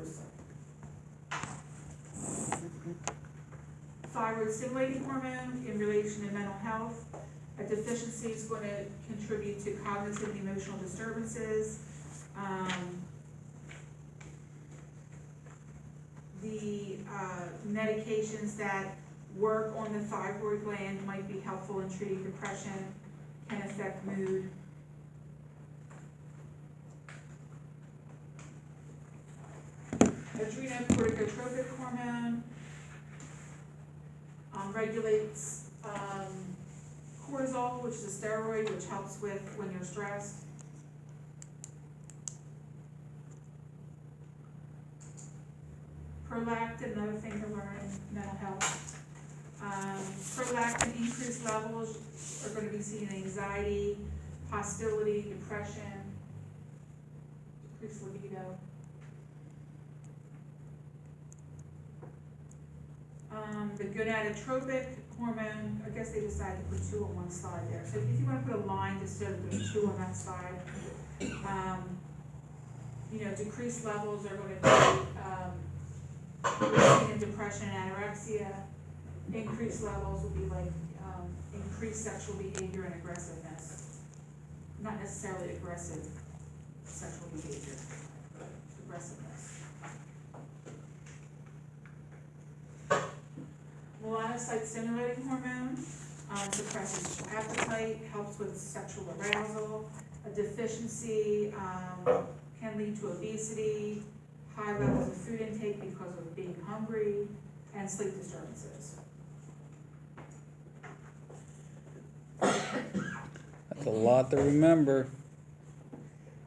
disorders. Thyroid stimulating hormone in relation to mental health. A deficiency is going to contribute to cognitive and emotional disturbances. The medications that work on the thyroid gland might be helpful in treating depression, can affect mood. Adrenocorticotropic hormone regulates cortisol, which is a steroid, which helps with when you're stressed. Prolactin, another thing to learn in mental health. Prolactin increased levels are going to be seen in anxiety, hostility, depression, decreased libido. The gonadotropic hormone, I guess they decided to put two on one side there. So if you want to put a line to show that there's two on that side, decreased levels are going to be in depression and anorexia. Increased levels will be like increased sexual behavior and aggressiveness. Not necessarily aggressive sexual behavior, but aggressiveness. Melanocyte stimulating hormone suppresses appetite, helps with sexual arousal. A deficiency can lead to obesity, high levels of food intake because of being hungry, and sleep disturbances. That's a lot to remember.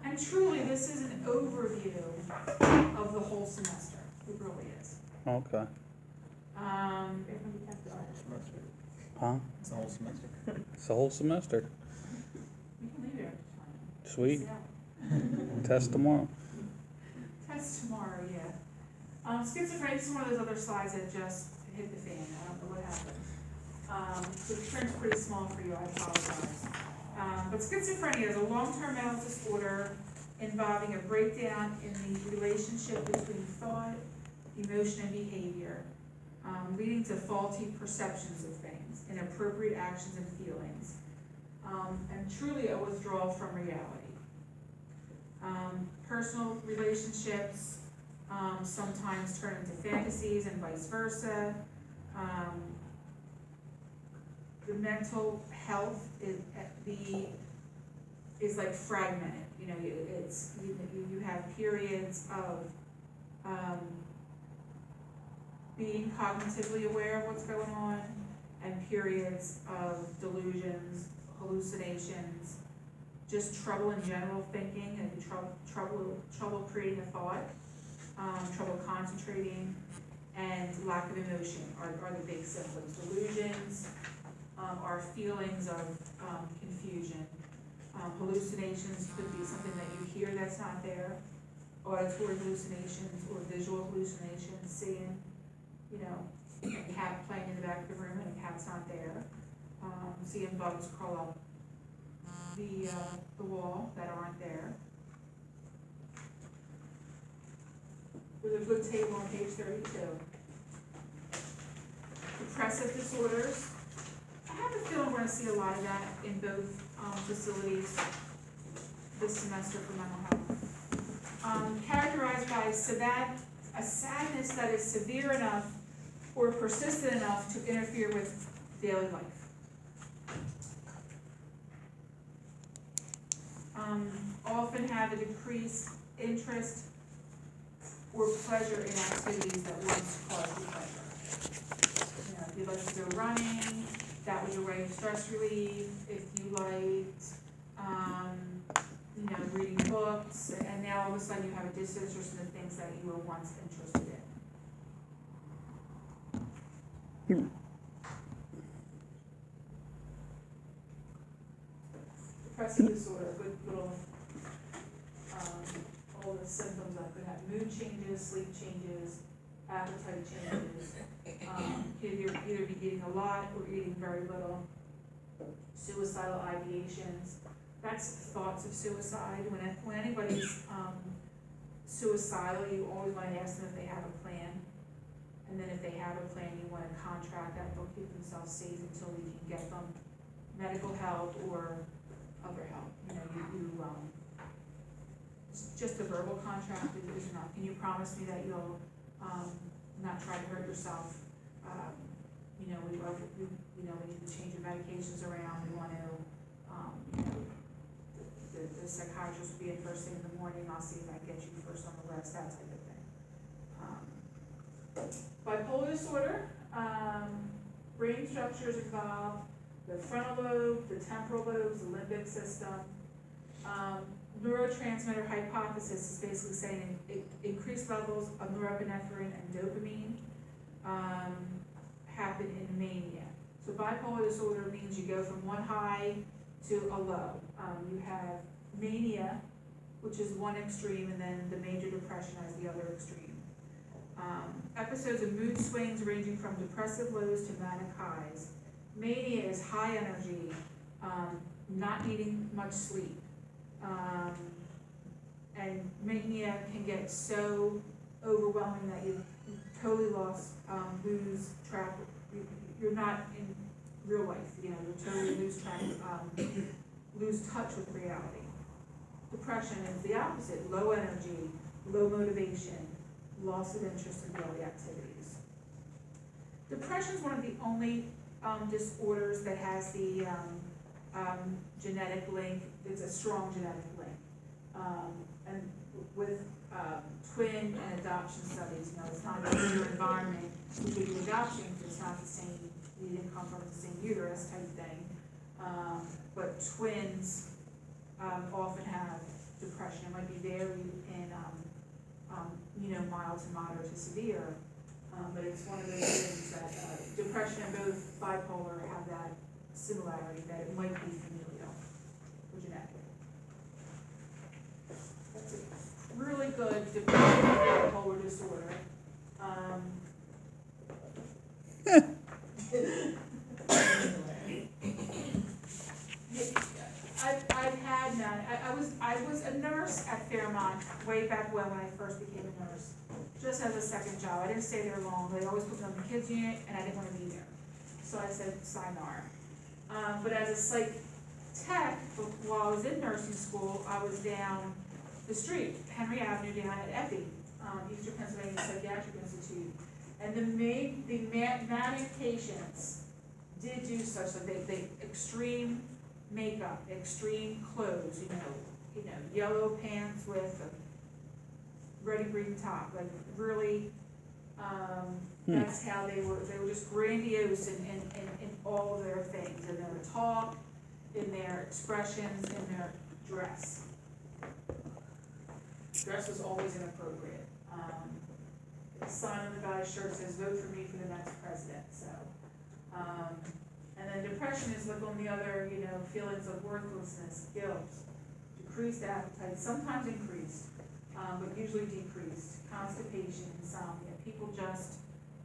And truly, this is an overview of the whole semester. It really is. Okay. Huh? It's the whole semester. It's the whole semester. You can leave it after time. Sweet. Yeah. Test tomorrow. Test tomorrow, yeah. Schizophrenia is one of those other slides that just hit the fan. I don't know what happened. The print's pretty small for you, I apologize. But schizophrenia is a long-term mental disorder involving a breakdown in the relationship between thought, emotion, and behavior, leading to faulty perceptions of things, inappropriate actions and feelings, and truly a withdrawal from reality. Personal relationships sometimes turn into fantasies and vice versa. The mental health is like fragmented. You have periods of being cognitively aware of what's going on, and periods of delusions, hallucinations, just trouble in general thinking, and trouble creating a thought, trouble concentrating, and lack of emotion are the big symptoms. Delusions are feelings of confusion. Hallucinations could be something that you hear that's not there. Auditory hallucinations or visual hallucinations, seeing, a cat playing in the back of the room and a cat's not there. Seeing bugs crawl up the wall that aren't there. There's a good table on page 32. Depressive disorders. I have a feeling we're going to see a lot of that in both facilities this semester for mental health. Characterized by a sadness that is severe enough or persistent enough to interfere with daily life. Often have a decreased interest or pleasure in activities that once caused you pleasure. If you like to go running, that was your way of stress relief. If you liked, reading books, and now all of a sudden you have a disinterest in the things that you were once interested in. Depressive disorder, good little, all the symptoms that could have mood changes, sleep changes, appetite changes. Either be eating a lot or eating very little. Suicidal ideations. That's thoughts of suicide. When anybody's suicidal, you always wanna ask them if they have a plan. And then if they have a plan, you wanna contract that they'll keep themselves safe until we can get them medical help or other help. You know, just a verbal contract is enough. Can you promise me that you'll, not try to hurt yourself? You know, we need to change your medications around, we wanna, you know, the psychiatrist will be in first thing in the morning, I'll see if I can get you first on the list, that type of thing. Bipolar disorder, brain structures involved, the frontal lobe, the temporal lobes, the limbic system. Neurotransmitter hypothesis is basically saying increased levels of norepinephrine and dopamine happen in mania. So bipolar disorder means you go from one high to a low. You have mania, which is one extreme, and then the major depression as the other extreme. Episodes of mood swings ranging from depressive lows to manic highs. Mania is high energy, not needing much sleep. And mania can get so overwhelming that you totally lose track. You're not in real life, you know, you totally lose track, lose touch with reality. Depression is the opposite, low energy, low motivation, loss of interest in daily activities. Depression is one of the only disorders that has the genetic link. It's a strong genetic link. And with twin and adoption studies, you know, it's not just your environment who give you adoption, because it's not the same, you didn't come from the same uterus type thing. But twins often have depression. It might be varied in, you know, mild to moderate to severe. But it's one of those things that depression and both bipolar have that similarity, that it might be familial or genetic. That's a really good depression and bipolar disorder. I've had none. I was a nurse at Fairmont way back when I first became a nurse, just as a second job. I didn't stay there long. They always put me on the kids unit, and I didn't want to be there. So I said, sayonara. But as a psych tech, while I was in nursing school, I was down the street, Henry Avenue, down at EPI, Eastern Pennsylvania Psychiatric Institute. And the manic patients did do such, so they extreme makeup, extreme clothes, you know, yellow pants with a ready green top, like really, that's how they were just grandiose in all of their things, in their talk, in their expressions, in their dress. Dress was always inappropriate. The sign on the guy's shirt says, "Vote for me for the next president," so. And then depression is like on the other, you know, feelings of worthlessness, guilt, decreased appetite, sometimes increased, but usually decreased, constipation, insomnia. People just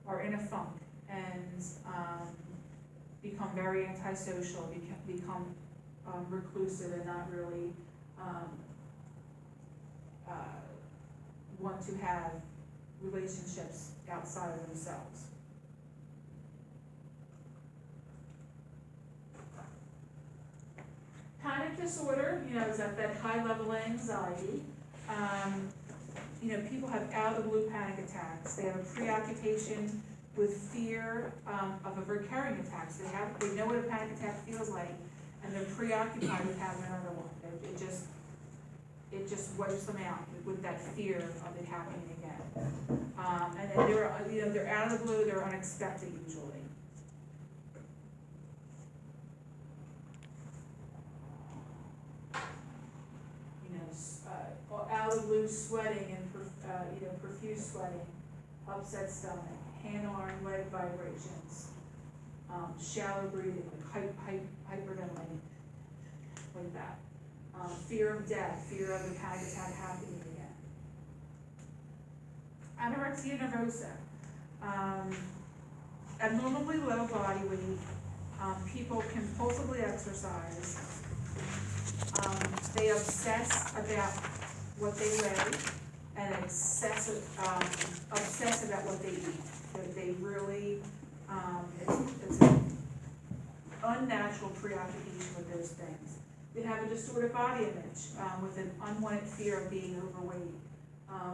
are in a funk and become very antisocial, become reclusive, and not really want to have relationships outside of themselves. Panic disorder, you know, is that high level anxiety. You know, people have out of the blue panic attacks. They have a preoccupation with fear of a recurring attack. So they know what a panic attack feels like, and they're preoccupied with having another one. It just wipes them out with that fear of it happening again. And then they're out of the blue. They're unexpected usually. Out of the blue sweating and profuse sweating, upset stomach, hand, arm, leg vibrations, shallow breathing, like hyperventilating, like that. Fear of death, fear of the panic attack happening again. Anorexia nervosa, abnormally low body weight, people compulsively exercise, they obsess about what they weigh and obsess about what they eat. That they really, it's an unnatural preoccupation with those things. They have a distorted body image, with an unwanted fear of being overweight.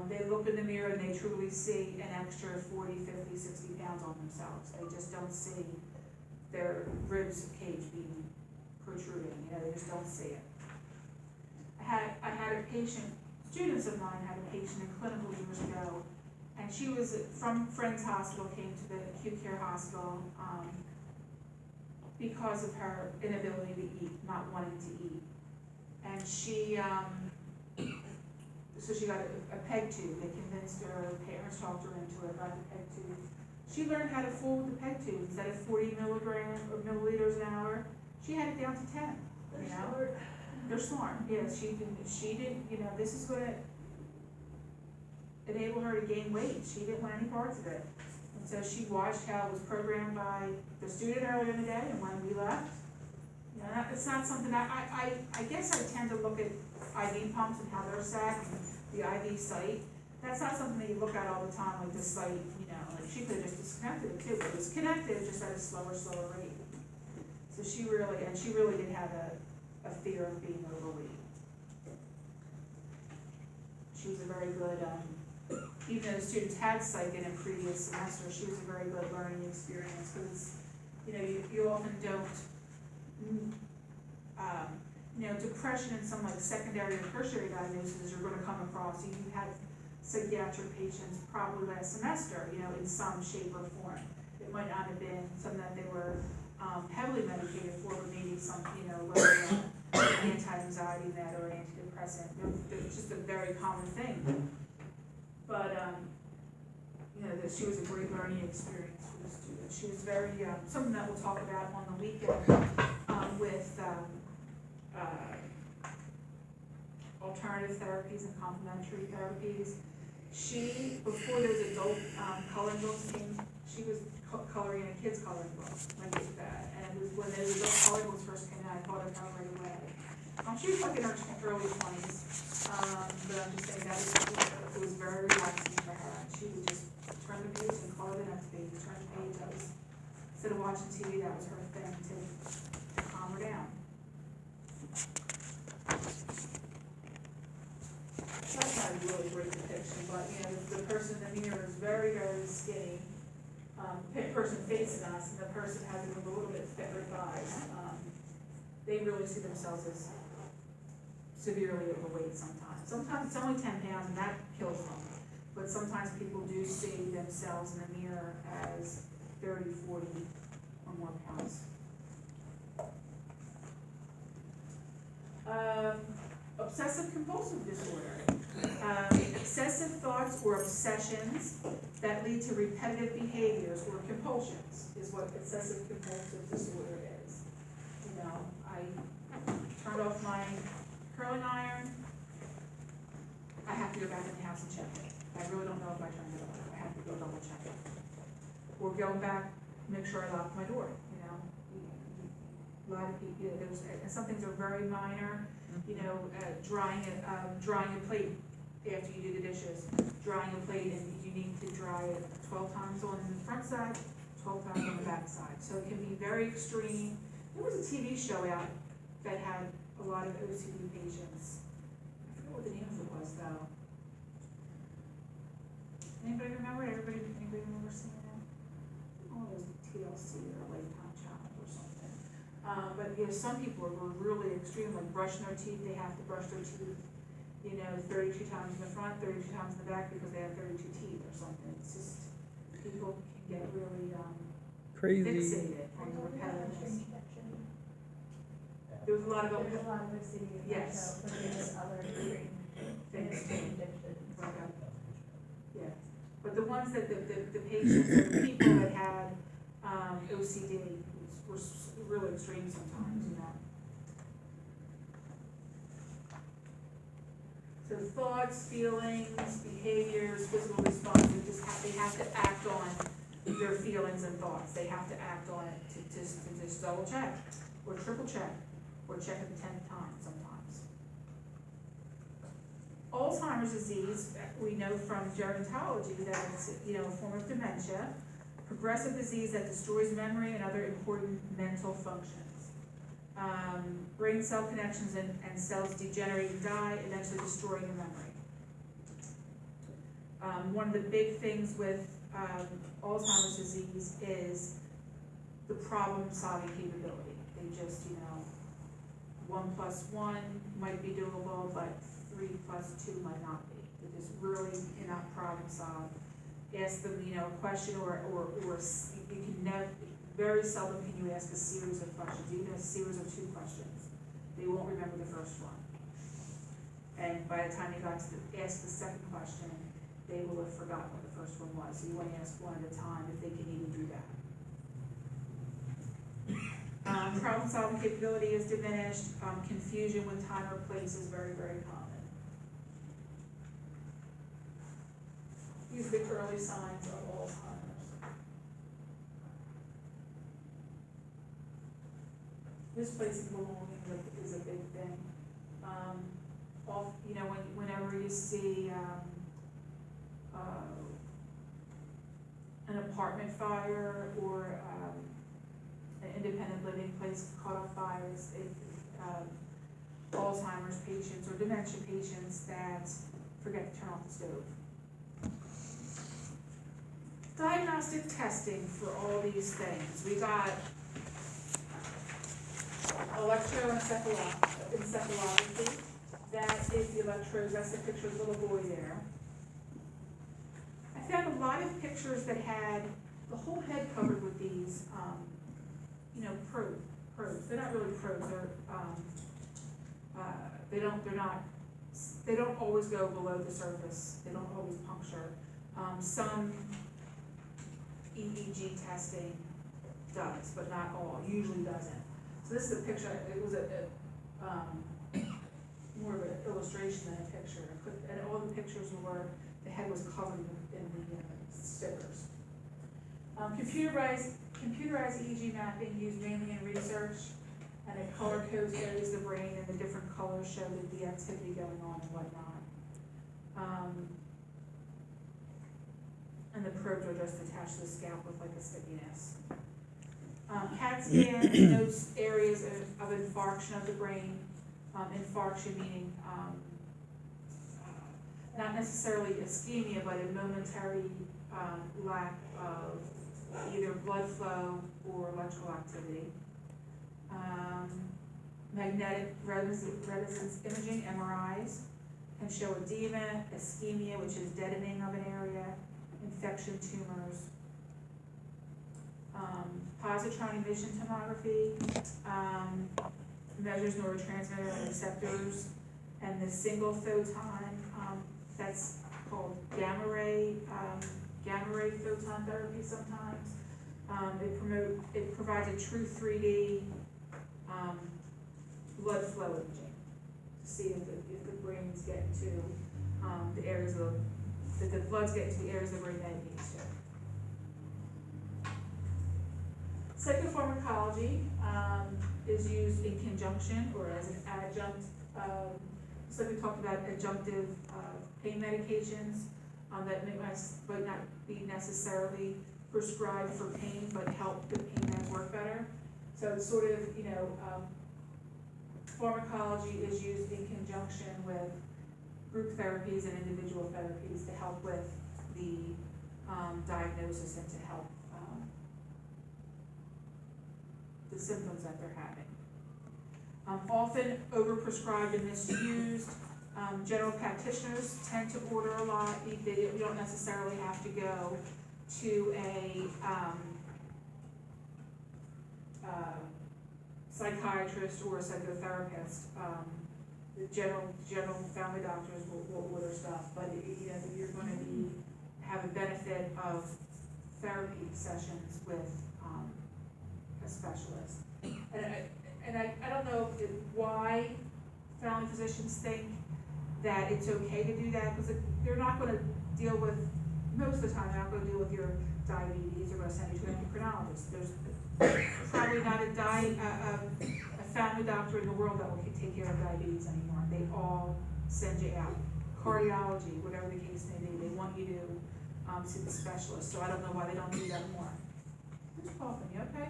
They look in the mirror and they truly see an extra 40, 50, 60 pounds on themselves. They just don't see their ribs cage being protruding, they just don't see it. I had a patient, students of mine had a patient in clinical years ago, and she was from Friends Hospital, came to the acute care hospital, because of her inability to eat, not wanting to eat. And she, so she got a peg tube. They convinced her, parents talked her into it, got the peg tube. She learned how to fool with the peg tube. Instead of 40 milligrams or milliliters an hour, she had it down to 10. They're smart. Yeah, she didn't, this is what enabled her to gain weight. She didn't want any parts of it. And so she watched how it was programmed by the student earlier in the day, and when we left, it's not something that, I guess I tend to look at IV pumps and how they're set, and the IV site. That's not something that you look at all the time, like this site, like she could have just disconnected it too, but it was connected, just at a slower rate. So she really did have a fear of being overweight. She was a very good, even though the students had psych in a previous semester, she was a very good learning experience, because, you often don't, depression and some like secondary or tertiary diagnoses you're gonna come across. You had psychiatric patients probably last semester, in some shape or form. It might not have been something that they were heavily medicated for, but maybe some, whether anti-anxiety med or an antidepressant. It's just a very common thing. But, that she was a great learning experience for the students. She was very, something that we'll talk about on the weekend with alternative therapies and complementary therapies. She, before those adult coloring books came, she was coloring in a kid's coloring book, like that. And it was when those adult coloring books first came out, I thought of her right away. She was like in her early 20s, but I'm just saying that it was very relaxing for her. And she would just turn the page and color the next page, turn the page. Instead of watching TV, that was her thing to calm her down. That's not a really great depiction, but the person in the mirror is very, very skinny. The person facing us, and the person has a little bit thicker thighs. They really see themselves as severely overweight sometimes. Sometimes it's only 10 pounds, and that kills them. But sometimes people do see themselves in the mirror as 30, 40, or more pounds. Obsessive compulsive disorder. Excessive thoughts or obsessions that lead to repetitive behaviors or compulsions is what excessive compulsive disorder is. I turned off my curling iron. I have to go back in the house and check it. I really don't know if I turned it off. I have to go double check it. Or going back, make sure I locked my door. A lot of people, and some things are very minor. Drying a plate after you do the dishes. Drying a plate, and you need to dry it 12 times on the front side, 12 times on the back side. So it can be very extreme. There was a TV show out that had a lot of OCD patients. I forget what the name of it was though. Anybody remember? Anybody remember seeing that? Oh, it was TLC or Lifetime Challenge or something. But some people were really extreme, like brushing their teeth. They have to brush their teeth, 32 times in the front, 32 times in the back because they have 32 teeth or something. It's just, people can get really Crazy. fixated on the repetitiveness. There was a lot of OCD. Yes. But there's other extreme things. addictions. Okay. Yeah, but the ones that the patients or the people that had OCD were really extreme sometimes, So thoughts, feelings, behaviors, physical responses, they have to act on their feelings and thoughts. They have to act on it to just double check or triple check or check it the 10th time sometimes. Alzheimer's disease, we know from gerontology that it's, a form of dementia, progressive disease that destroys memory and other important mental functions. Brain cell connections and cells degenerate and die, eventually destroying the memory. One of the big things with Alzheimer's disease is the problem-solving capability. They just, 1 + 1 might be doable, but 3 + 2 might not be. They just really cannot problem solve. Ask them, a question or you can never, very seldom can you ask a series of questions, even a series of 2 questions. They won't remember the first one. And by the time you got to ask the second question, they will have forgotten what the first one was. So you want to ask one at a time if they can even do that. Problem-solving capability is diminished. Confusion with time or place is very, very common. These are the early signs of Alzheimer's. Misplacing belonging is a big thing. Whenever you see an apartment fire or an independent living place caught on fire, Alzheimer's patients or dementia patients that forget to turn off the stove. Diagnostic testing for all these things. We got electroencephalography. That is the electrodes, that's the picture of the little boy there. I found a lot of pictures that had the whole head covered with these, probes. They're not really probes, they don't always go below the surface. They don't always puncture. Some EEG testing does, but not all, usually doesn't. So this is a picture, it was more of an illustration than a picture. And all the pictures were, the head was covered in the stickers. Computerized EEG mapping used mainly in research, and it color codes areas of the brain, and the different colors show the activity going on and whatnot. And the probes are just attached to the scalp with like a stickiness. CAT scan notes areas of infarction of the brain. Infarction meaning not necessarily ischemia, but a momentary lack of either blood flow or electrical activity. Magnetic resonance imaging, MRIs, can show edema, ischemia, which is deadening of an area, infection, tumors. Positron emission tomography measures neurotransmitter and receptors, and the single photon, that's called gamma ray photon therapy sometimes. It provides a true 3D blood flow imaging to see if the brain's getting to the areas of the blood's getting to the areas of the brain that it needs to. Psychopharmacology is used in conjunction or as an adjunct. So we talked about adjunctive pain medications that might not be necessarily prescribed for pain, but help the pain med work better. So it's sort of, pharmacology is used in conjunction with group therapies and individual therapies to help with the diagnosis and to help the symptoms that they're having. Often overprescribed and misused. General practitioners tend to order a lot. You don't necessarily have to go to a psychiatrist or a psychotherapist. The general family doctors will order stuff, but you're going to have a benefit of therapy sessions with a specialist. And I don't know why family physicians think that it's okay to do that, because they're not going to deal with, most of the time, they're not going to deal with your diabetes. They're going to send you to an endocrinologist. There's probably not a family doctor in the world that will take care of diabetes anymore. They all send you out cardiology, whatever the case may be, they want you to, see the specialist, so I don't know why they don't do that more. Who's coughing, you okay?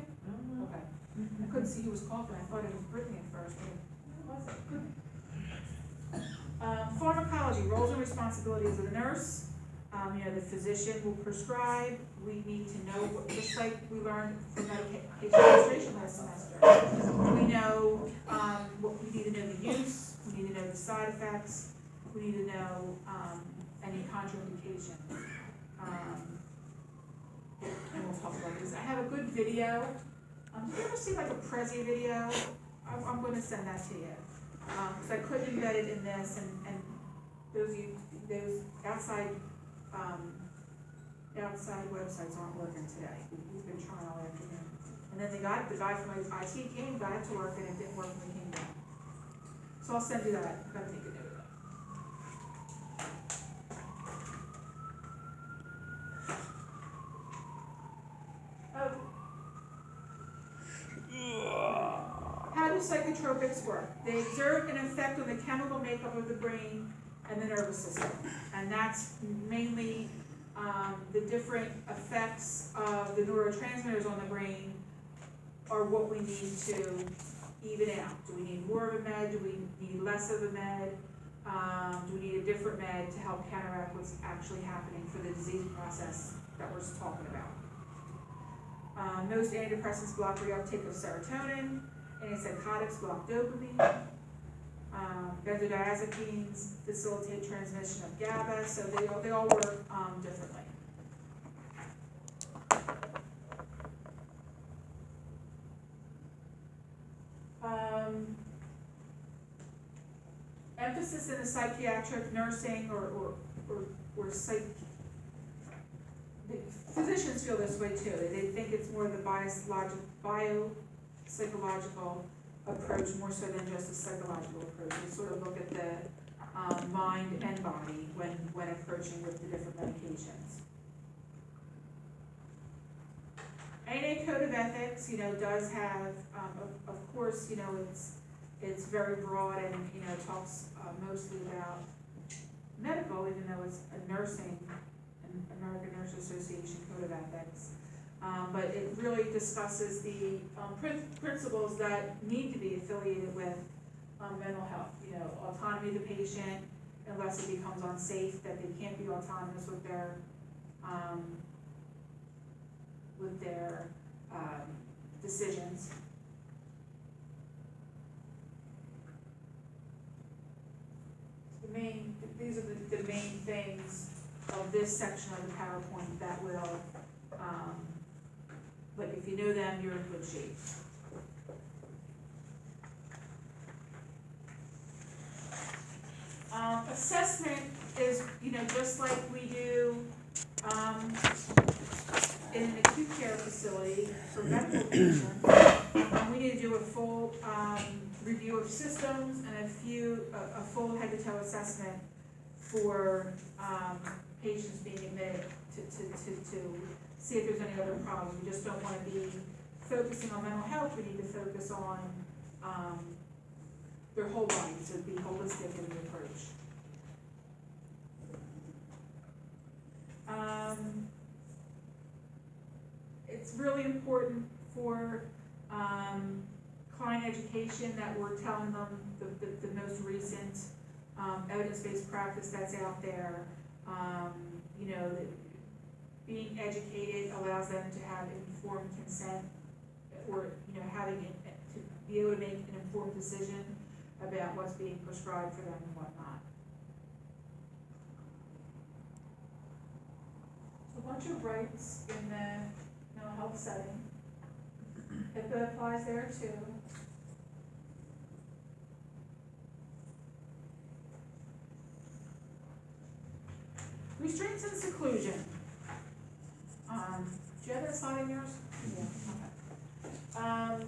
Okay. I couldn't see who was coughing, I thought it was Brittany at first, but it wasn't. Pharmacology, roles and responsibilities of the nurse. The physician will prescribe, we need to know, just like we learned from medication administration last semester. We know, we need to know the use, we need to know the side effects, we need to know, any contraindications. And we'll talk about this. I have a good video. Do you ever see like a Prezi video? I'm gonna send that to you. Cause I couldn't embed it in this and those outside websites aren't working today. We've been trying all afternoon. And then the guy from IT came, got it to work, and it didn't work when he came down. So I'll send you that. I've got to take a note of that. How do psychotropics work? They exert an effect on the chemical makeup of the brain and the nervous system. And that's mainly the different effects of the neurotransmitters on the brain are what we need to even out. Do we need more of a med? Do we need less of a med? Do we need a different med to help counteract what's actually happening for the disease process that we're talking about? Most antidepressants block reuptake of serotonin. Antipsychotics block dopamine. Benzodiazepines facilitate transmission of GABA, so they all work differently. Emphasis in the psychiatric nursing or psych. The physicians feel this way too. They think it's more the bio-psychological approach more so than just a psychological approach. They sort of look at the mind and body when approaching with the different medications. ANA Code of Ethics, does have, of course, it's very broad and, talks mostly about medical, even though it's a nursing, an American Nurse Association Code of Ethics. But it really discusses the principles that need to be affiliated with mental health. Autonomy of the patient, unless it becomes unsafe, that they can't be autonomous with their decisions. These are the main things of this section of the PowerPoint that will, like if you know them, you're in good shape. Assessment is, just like we do in an acute care facility for medical patients, we need to do a full review of systems and a full head-to-toe assessment for patients being admitted to see if there's any other problems. We just don't want to be focusing on mental health. We need to focus on their whole body, so be holistic in the approach. It's really important for client education that we're telling them the most recent evidence-based practice that's out there. That being educated allows them to have informed consent, or having it to be able to make an informed decision about what's being prescribed for them and whatnot. So a bunch of rights in the mental health setting. HIPAA applies there too. Restraints and seclusion. Do you have that slide in yours? Yeah. Okay.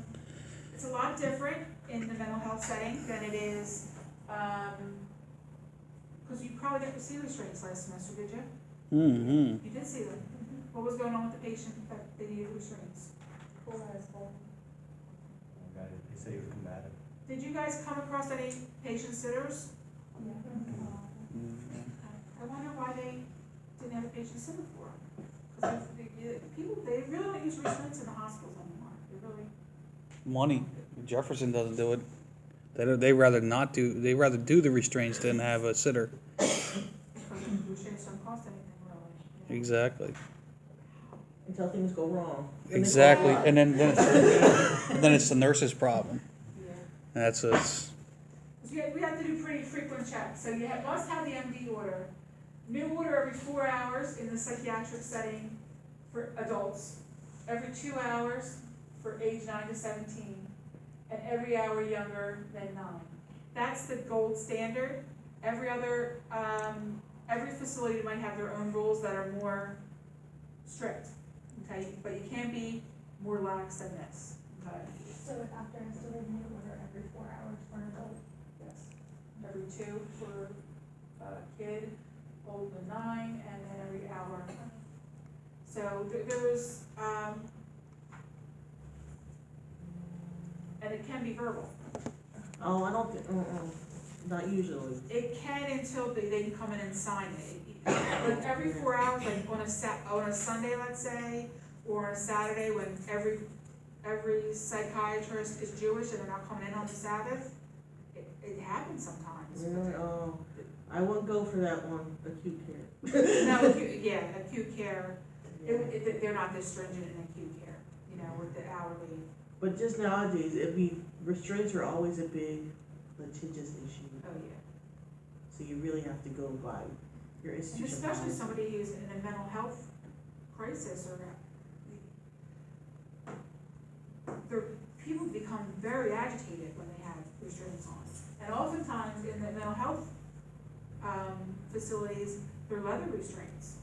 It's a lot different in the mental health setting than it is, because you probably didn't see restraints last semester, did you? Mm-hmm. You did see them. What was going on with the patient that they needed restraints? Full as full. Okay, they say he was combative. Did you guys come across any patient sitters? Yeah. Mm-hmm. wonder why they didn't have a patient sitter for them. Because people, they really don't use restraints in the hospitals anymore, they really. Money. Jefferson doesn't do it. They rather not do. They rather do the restraints than have a sitter. Because restraints don't cost anything really. Exactly. Until things go wrong. Then it's Exactly. all right. And then it's the nurse's problem. Yeah. And that's us. We have to do pretty frequent checks, so you must have the MD order. New order every 4 hours in the psychiatric setting for adults, every 2 hours for age 9 to 17, and every hour younger than 9. That's the gold standard. Every other, every facility might have their own rules that are more strict, okay? But you can't be more lax than this, okay? So a doctor has to renew order every 4 hours for an adult. Yes. Every 2 for a kid older than 9, and then every hour. So there's, and it can be verbal. Oh, I don't, not usually. It can until they can come in and sign it. Like every 4 hours, like on a Sunday, let's say, or on a Saturday when every psychiatrist is Jewish and they're not coming in on the Sabbath, it happens sometimes. Really? Oh, I wouldn't go for that one, acute care. No, acute care, they're not this stringent in acute care, you know, with the hourly. But just nowadays, restraints are always a big litigious issue. Oh, yeah. So you really have to go by your And institution especially policy. somebody who's in a mental health crisis people become very agitated when they have restraints on. And oftentimes in the mental health facilities, they're leather restraints.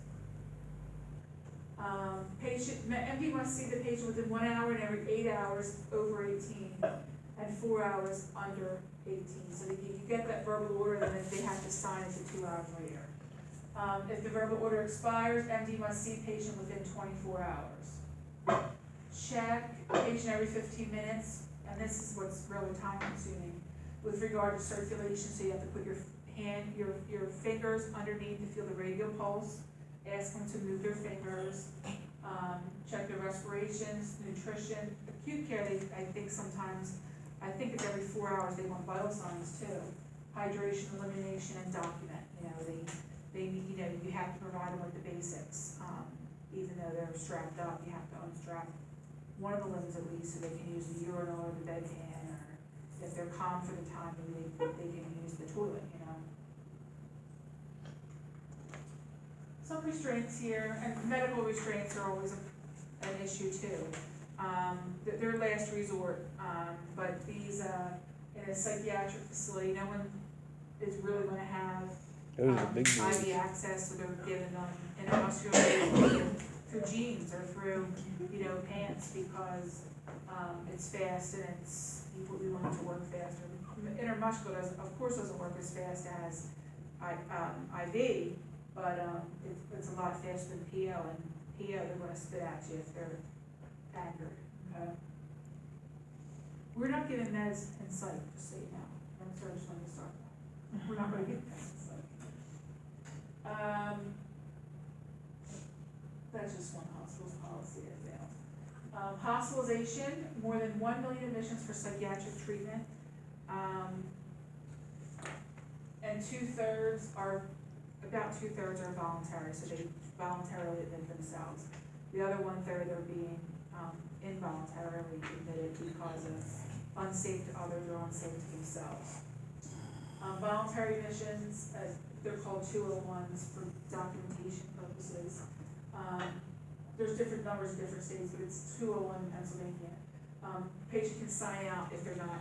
MD must see the patient within 1 hour and every 8 hours over 18 and 4 hours under 18. So that you get that verbal order and then they have to sign it to 2 hours later. If the verbal order expires, MD must see patient within 24 hours. Check patient every 15 minutes, and this is what's really time consuming with regard to circulation. So you have to put your fingers underneath to feel the radial pulse. Ask them to move their fingers. Check their respirations, nutrition. Acute care, I think it's every 4 hours they want vital signs too. Hydration, elimination, and document. You know, you have to provide them with the basics. Even though they're strapped up, you have to unstrap one of the limbs at least so they can use the urinal or the bedpan, or if they're calm for the time, maybe they can use the toilet, you know. Some restraints here, and medical restraints are always an issue too. They're last resort, but these, in a psychiatric facility, no one is really gonna have Those are big IV deals. access, so they're giving them intramuscular through jeans or through, pants, because, it's fast and we want it to work faster. Intermuscular of course doesn't work as fast as IV, but, it's a lot faster than PO, and PO, they're gonna spit at you if they're anchored, okay? We're not giving meds in psych, just so you know. I'm sorry, just wanted to start that. We're not gonna give meds in psych. That's just one hospital's policy I failed. Hospitalization, more than 1 million admissions for psychiatric treatment. And about two thirds are voluntary, so they voluntarily admit themselves. The other 1/3 are being involuntarily admitted because of unsafe to others or unsafe to themselves. Voluntary admissions, they're called 201s for documentation purposes. There's different numbers in different states, but it's 201 in Pennsylvania. Patient can sign out if they're not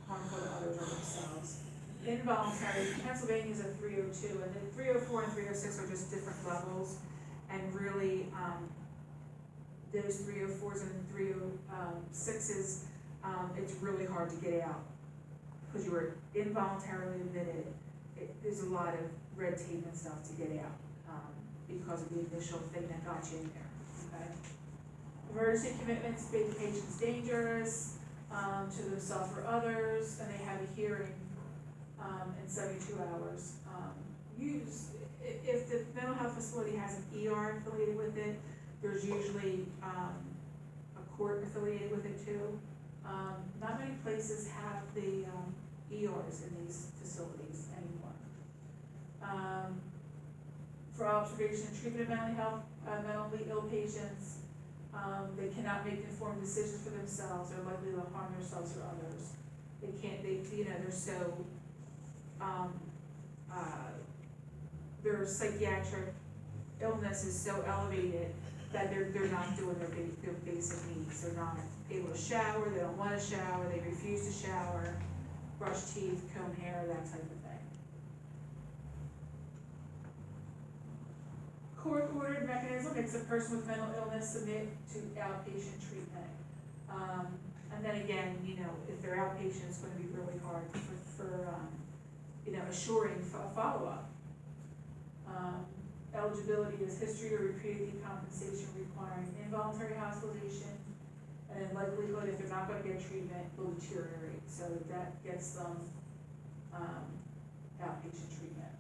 harmful to others or themselves. Involuntary, Pennsylvania is a 302, and then 304 and 306 are just different levels, and really, those 304s and 306s, it's really hard to get out, because you were involuntarily admitted. There's a lot of red tape and stuff to get out, because of the initial thing that got you in there, okay? Emergency commitments, make the patients dangerous, to themselves or others, and they have a hearing, in 72 hours. if the mental health facility has an ER affiliated with it, there's usually, a court affiliated with it too. Not many places have the, ERs in these facilities anymore. For observation and treatment of mentally ill patients, they cannot make informed decisions for themselves, they're likely to harm themselves or others. They can't, they're so, their psychiatric illness is so elevated that they're not doing their basic needs. They're not able to shower, they don't wanna shower, they refuse to shower, brush teeth, comb hair, that type of thing. Court-ordered mechanism makes a person with mental illness submit to outpatient treatment. And then again, if they're outpatient, it's gonna be really hard for assuring follow-up. Eligibility is history or repeated decompensation requiring involuntary hospitalization, and in likelihood, if they're not gonna get treatment, will deteriorate, so that gets them, outpatient treatment.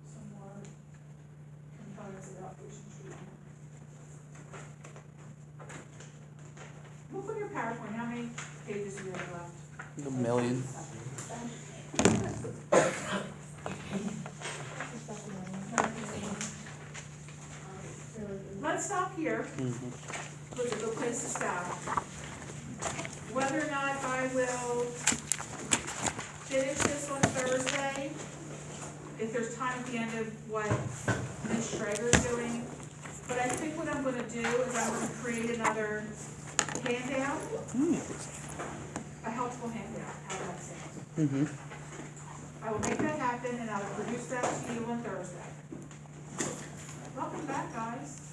Some more components of outpatient treatment. Look on your PowerPoint, how many pages do you have left? A million. Let's stop here, Mhm. it's a good place to stop. Whether or not I will finish this on Thursday, if there's time at the end of what Ms. Schrager's doing, but I think what I'm gonna do is I'm gonna create another handout, a helpful handout, how that sounds. Mhm. I will make that happen and I will produce that to you on Thursday. Welcome back, guys.